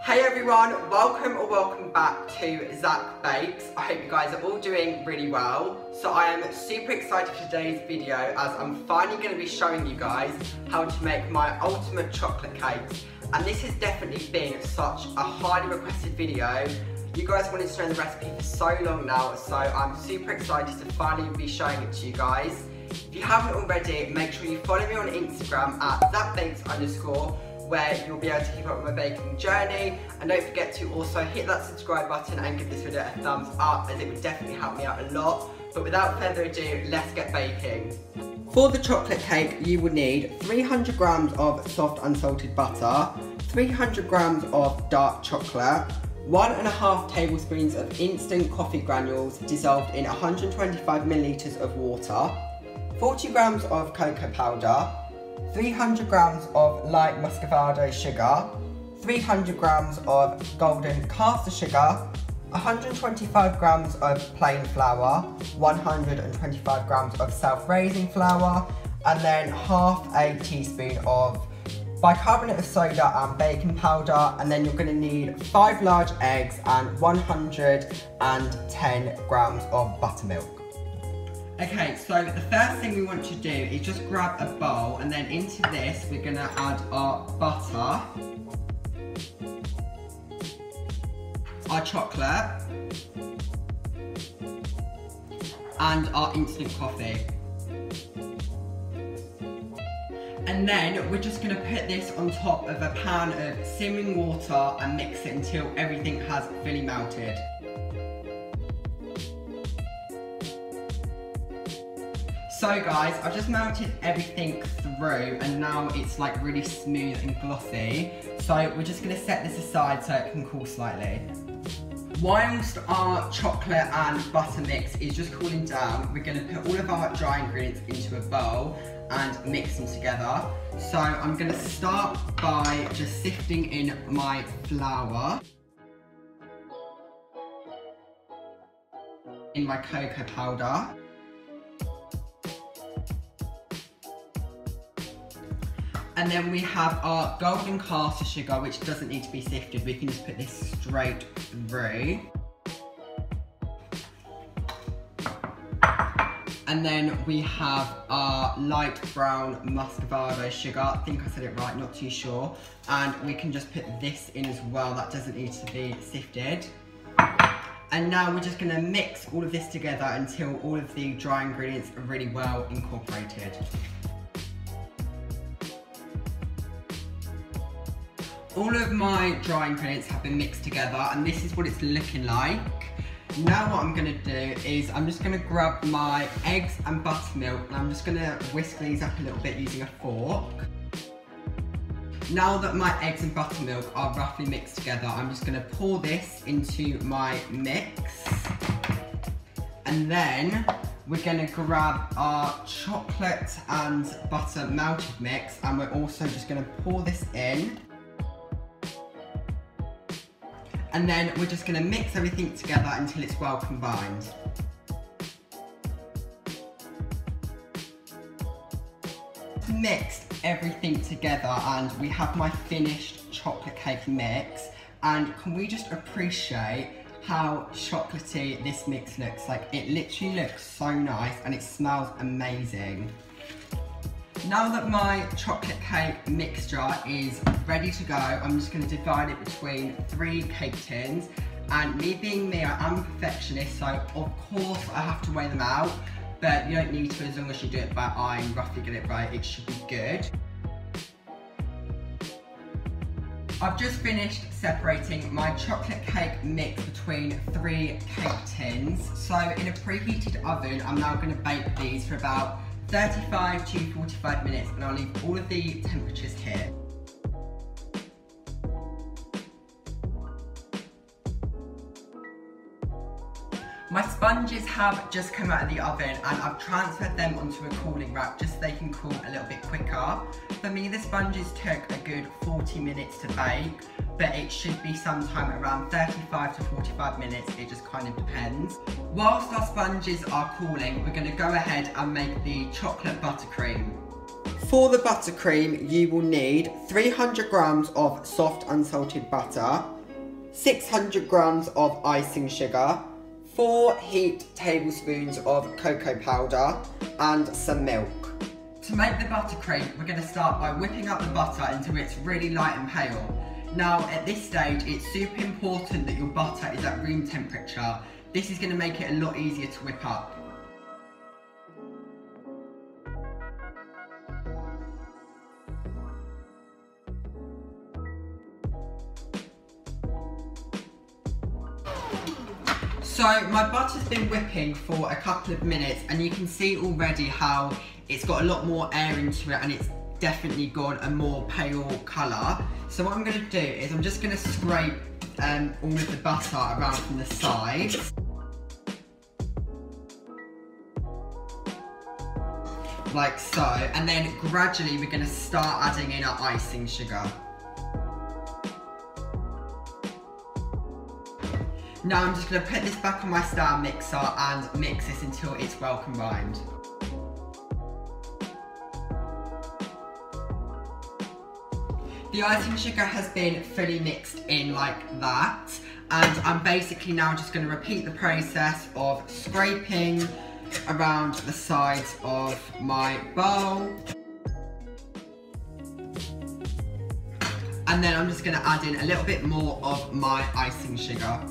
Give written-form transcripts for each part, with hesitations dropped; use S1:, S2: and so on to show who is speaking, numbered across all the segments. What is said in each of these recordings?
S1: Hey everyone, welcome back to Zak Bakes. I hope you guys are all doing really well. So I am super excited for today's video as I'm finally going to be showing you guys how to make my ultimate chocolate cakes. And this has definitely been such a highly requested video. You guys wanted to know the recipe for so long now, so I'm super excited to finally be showing it to you guys. If you haven't already, make sure you follow me on Instagram at @ZakBakes_, where you'll be able to keep up with my baking journey. And don't forget to also hit that subscribe button and give this video a thumbs up, as it would definitely help me out a lot. But without further ado, let's get baking. For the chocolate cake, you will need 300 grams of soft unsalted butter, 300 grams of dark chocolate, 1.5 tablespoons of instant coffee granules dissolved in 125 millilitres of water, 40 grams of cocoa powder, 300 grams of light muscovado sugar, 300 grams of golden caster sugar, 125 grams of plain flour, 125 grams of self-raising flour, and then half a teaspoon of bicarbonate of soda and baking powder. And then you're going to need 5 large eggs and 110 grams of buttermilk. Okay, so the first thing we want to do is just grab a bowl, and then into this we're going to add our butter, our chocolate, and our instant coffee. And then we're just going to put this on top of a pan of simmering water and mix it until everything has fully melted. So guys, I've just melted everything through and now it's like really smooth and glossy. So we're just going to set this aside so it can cool slightly. Whilst our chocolate and butter mix is just cooling down, we're going to put all of our dry ingredients into a bowl and mix them together. So I'm going to start by just sifting in my flour, in my cocoa powder, and then we have our golden caster sugar, which doesn't need to be sifted. We can just put this straight through. And then we have our light brown muscovado sugar. I think I said it right, not too sure. And we can just put this in as well. That doesn't need to be sifted. And now we're just gonna mix all of this together until all of the dry ingredients are really well incorporated. All of my dry ingredients have been mixed together and this is what it's looking like. Now what I'm going to do is I'm just going to grab my eggs and buttermilk and I'm just going to whisk these up a little bit using a fork. Now that my eggs and buttermilk are roughly mixed together, I'm just going to pour this into my mix. And then we're going to grab our chocolate and butter melted mix and we're also just going to pour this in. And then we're just going to mix everything together until it's well combined. Mixed everything together and we have my finished chocolate cake mix. And can we just appreciate how chocolatey this mix looks? Like, it literally looks so nice and it smells amazing. Now that my chocolate cake mixture is ready to go, I'm just going to divide it between 3 cake tins. And me being me, I am a perfectionist, so of course I have to weigh them out. But you don't need to, as long as you do it by eye and roughly get it right, it should be good. I've just finished separating my chocolate cake mix between 3 cake tins. So in a preheated oven, I'm now going to bake these for about 35 to 45 minutes, and I'll leave all of the temperatures here. My sponges have just come out of the oven and I've transferred them onto a cooling rack just so they can cool a little bit quicker. For me, the sponges took a good 40 minutes to bake, but it should be sometime around 35 to 45 minutes, it just kind of depends. Whilst our sponges are cooling, we're going to go ahead and make the chocolate buttercream. For the buttercream, you will need 300 grams of soft unsalted butter, 600 grams of icing sugar, 4 heaped tablespoons of cocoa powder, and some milk. To make the buttercream, we're going to start by whipping up the butter until it's really light and pale. Now, at this stage, it's super important that your butter is at room temperature. This is going to make it a lot easier to whip up. So my butter's been whipping for a couple of minutes, and you can see already how it's got a lot more air into it and it's definitely got a more pale colour. So what I'm going to do is I'm just going to scrape all of the butter around from the sides. Like so, and then gradually we're going to start adding in our icing sugar. Now I'm just going to put this back on my stand mixer and mix this until it's well combined. The icing sugar has been fully mixed in like that, and I'm basically now just going to repeat the process of scraping around the sides of my bowl. And then I'm just going to add in a little bit more of my icing sugar.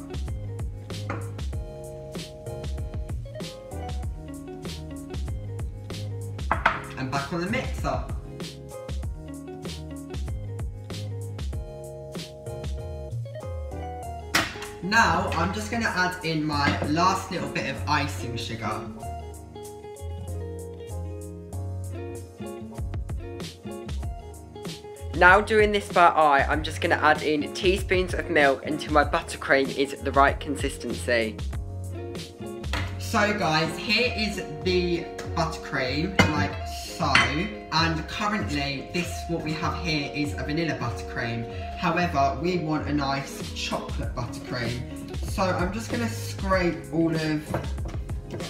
S1: And back on the mixer. Now I'm just going to add in my last little bit of icing sugar. Now doing this by eye, I'm just going to add in teaspoons of milk until my buttercream is the right consistency. So guys, here is the buttercream, like so, and currently what we have here is a vanilla buttercream. However, we want a nice chocolate buttercream. So I'm just going to scrape all of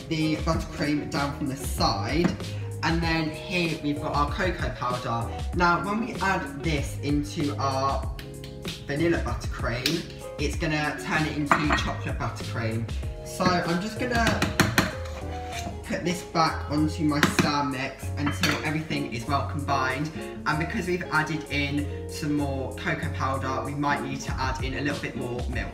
S1: the buttercream down from the side, and then here we've got our cocoa powder. Now when we add this into our vanilla buttercream, it's going to turn it into chocolate buttercream. So I'm just going to put this back onto my stand mix until everything is well combined, and because we've added in some more cocoa powder, we might need to add in a little bit more milk.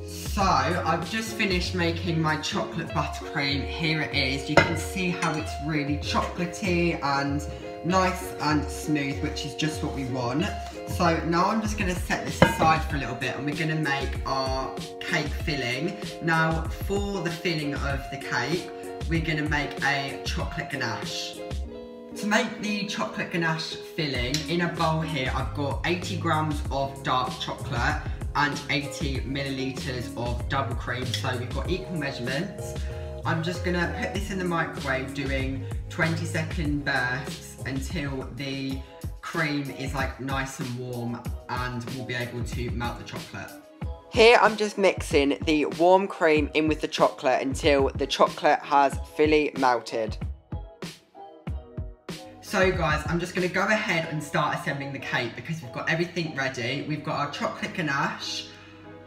S1: So I've just finished making my chocolate buttercream. Here it is. You can see how it's really chocolatey and nice and smooth, which is just what we want. So now I'm just going to set this aside for a little bit, and we're going to make our cake filling. Now for the filling of the cake, we're going to make a chocolate ganache. To make the chocolate ganache filling, in a bowl here I've got 80 grams of dark chocolate and 80 millilitres of double cream, so we've got equal measurements. I'm just going to put this in the microwave doing 20-second bursts until the cream is like nice and warm, and we'll be able to melt the chocolate. Here I'm just mixing the warm cream in with the chocolate until the chocolate has fully melted. So guys, I'm just going to go ahead and start assembling the cake because we've got everything ready. We've got our chocolate ganache,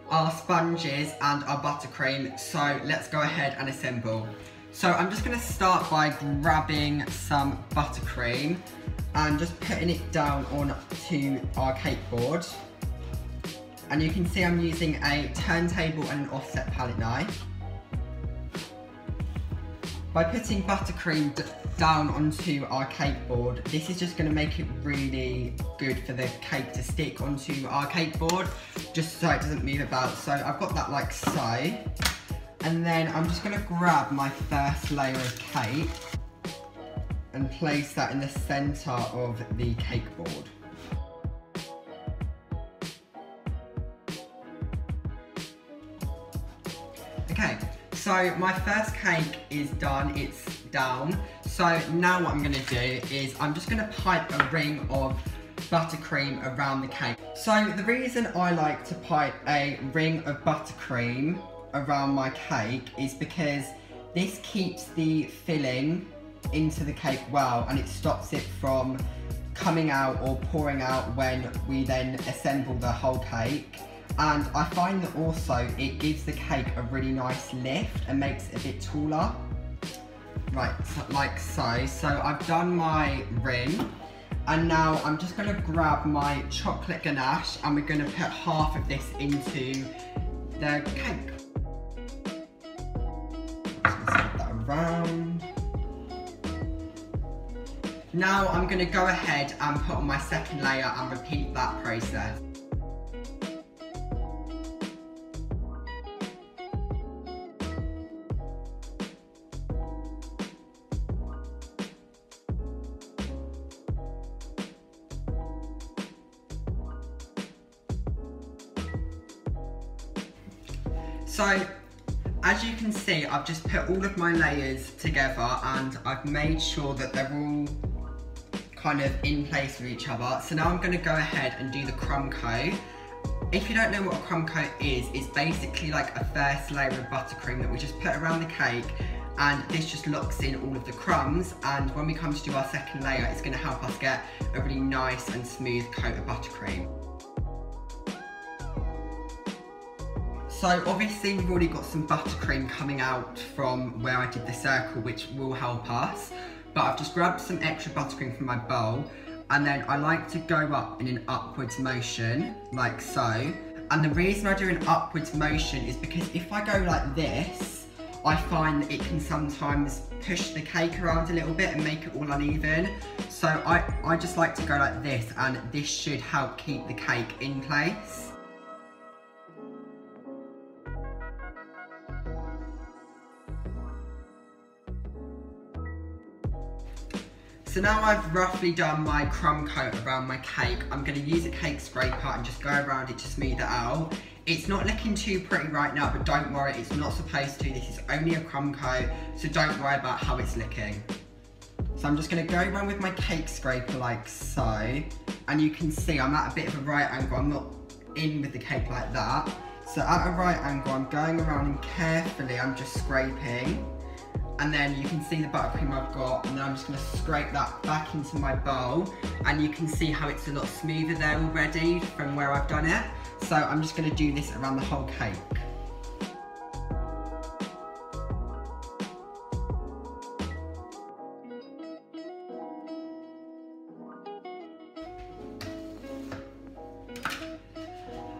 S1: our sponges and our buttercream, so let's go ahead and assemble. So I'm just going to start by grabbing some buttercream and just putting it down onto our cake board. And you can see I'm using a turntable and an offset palette knife. By putting buttercream down onto our cake board, this is just going to make it really good for the cake to stick onto our cake board, just so it doesn't move about. So I've got that like so. And then I'm just going to grab my first layer of cake and place that in the centre of the cake board. Okay, so my first cake is done, it's down. So now what I'm going to do is I'm just going to pipe a ring of buttercream around the cake. So the reason I like to pipe a ring of buttercream around my cake is because this keeps the filling into the cake well, and it stops it from coming out or pouring out when we then assemble the whole cake. And I find that also it gives the cake a really nice lift and makes it a bit taller. Right, so, like so. So I've done my rim, and now I'm just going to grab my chocolate ganache and we're going to put half of this into the cake. Just spread that around. Now I'm going to go ahead and put on my second layer and repeat that process. So, as you can see, I've just put all of my layers together and I've made sure that they're all kind of in place with each other. So now I'm going to go ahead and do the crumb coat. If you don't know what a crumb coat is, it's basically like a first layer of buttercream that we just put around the cake, and this just locks in all of the crumbs, and when we come to do our second layer, it's going to help us get a really nice and smooth coat of buttercream. So obviously we've already got some buttercream coming out from where I did the circle, which will help us. But I've just grabbed some extra buttercream from my bowl, and then I like to go up in an upwards motion, like so. And the reason I do an upwards motion is because if I go like this, I find that it can sometimes push the cake around a little bit and make it all uneven. So I just like to go like this, and this should help keep the cake in place. So now I've roughly done my crumb coat around my cake, I'm going to use a cake scraper and just go around it to smooth it out. It's not looking too pretty right now, but don't worry, it's not supposed to. This is only a crumb coat, so don't worry about how it's looking. So I'm just going to go around with my cake scraper like so, and you can see I'm at a bit of a right angle, I'm not in with the cake like that. So at a right angle, I'm going around and carefully I'm just scraping. And then you can see the buttercream I've got, and then I'm just going to scrape that back into my bowl, and you can see how it's a lot smoother there already from where I've done it. So I'm just going to do this around the whole cake.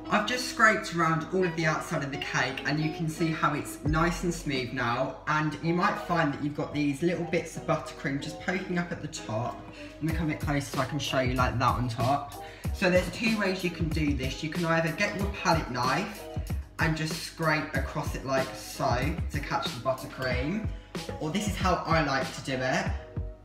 S1: I've just scraped around all of the outside of the cake, and you can see how it's nice and smooth now, and you might find that you've got these little bits of buttercream just poking up at the top. Let me come a bit closer so I can show you like that on top. So there's two ways you can do this. You can either get your palette knife and just scrape across it like so to catch the buttercream, or this is how I like to do it,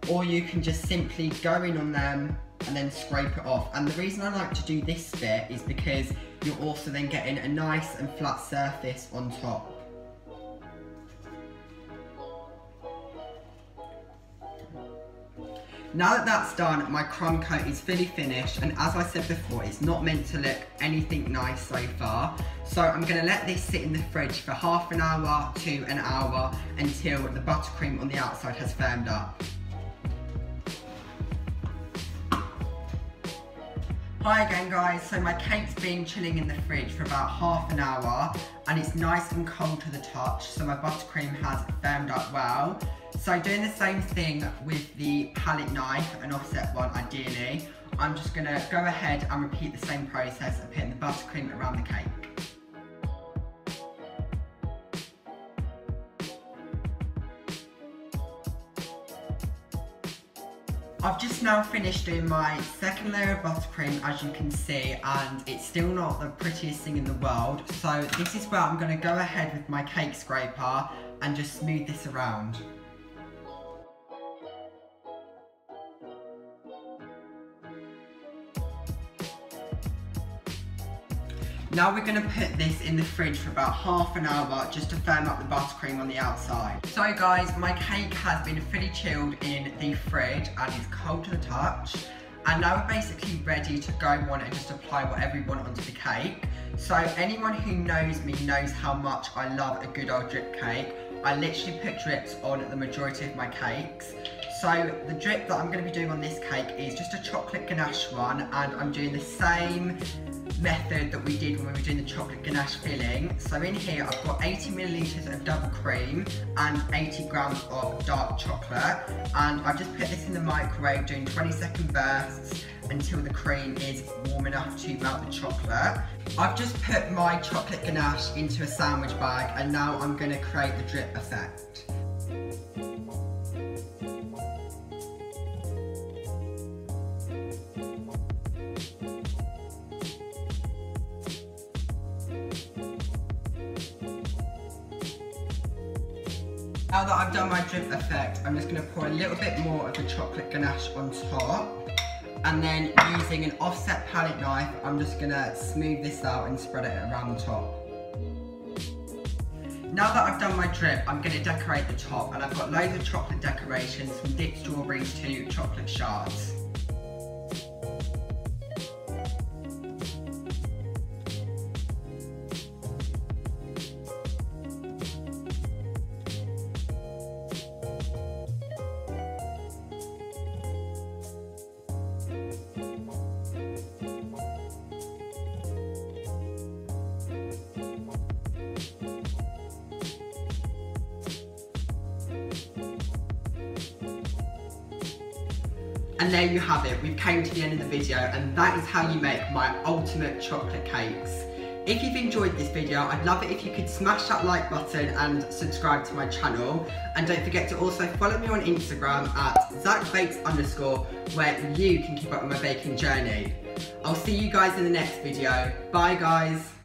S1: or you can just simply go in on them and then scrape it off. And the reason I like to do this bit is because you're also then getting a nice and flat surface on top. Now that that's done, my crumb coat is fully finished, and as I said before, it's not meant to look anything nice so far. So I'm going to let this sit in the fridge for half an hour to an hour until the buttercream on the outside has firmed up. Hi again guys, so my cake's been chilling in the fridge for about half an hour, and it's nice and cold to the touch, so my buttercream has firmed up well. So doing the same thing with the palette knife, an offset one ideally, I'm just going to go ahead and repeat the same process of putting the buttercream around the cake. I've just now finished doing my second layer of buttercream, as you can see, and it's still not the prettiest thing in the world. So this is where I'm going to go ahead with my cake scraper and just smooth this around. Now we're going to put this in the fridge for about half an hour just to firm up the buttercream on the outside. So guys, my cake has been fully chilled in the fridge and is cold to the touch. And now we're basically ready to go on and just apply whatever we want onto the cake. So anyone who knows me knows how much I love a good old drip cake. I literally put drips on the majority of my cakes. So the drip that I'm going to be doing on this cake is just a chocolate ganache one, and I'm doing the same method that we did when we were doing the chocolate ganache filling. So in here I've got 80 millilitres of double cream and 80 grams of dark chocolate, and I've just put this in the microwave doing 20-second bursts until the cream is warm enough to melt the chocolate. I've just put my chocolate ganache into a sandwich bag, and now I'm going to create the drip effect. Now that I've done my drip effect, I'm just going to pour a little bit more of the chocolate ganache on top, and then using an offset palette knife, I'm just going to smooth this out and spread it around the top. Now that I've done my drip, I'm going to decorate the top, and I've got loads of chocolate decorations from dipped strawberries to chocolate shards. And there you have it, we've came to the end of the video, and that is how you make my ultimate chocolate cakes. If you've enjoyed this video, I'd love it if you could smash that like button and subscribe to my channel. And don't forget to also follow me on Instagram at Zak Bakes _ where you can keep up with my baking journey. I'll see you guys in the next video. Bye guys.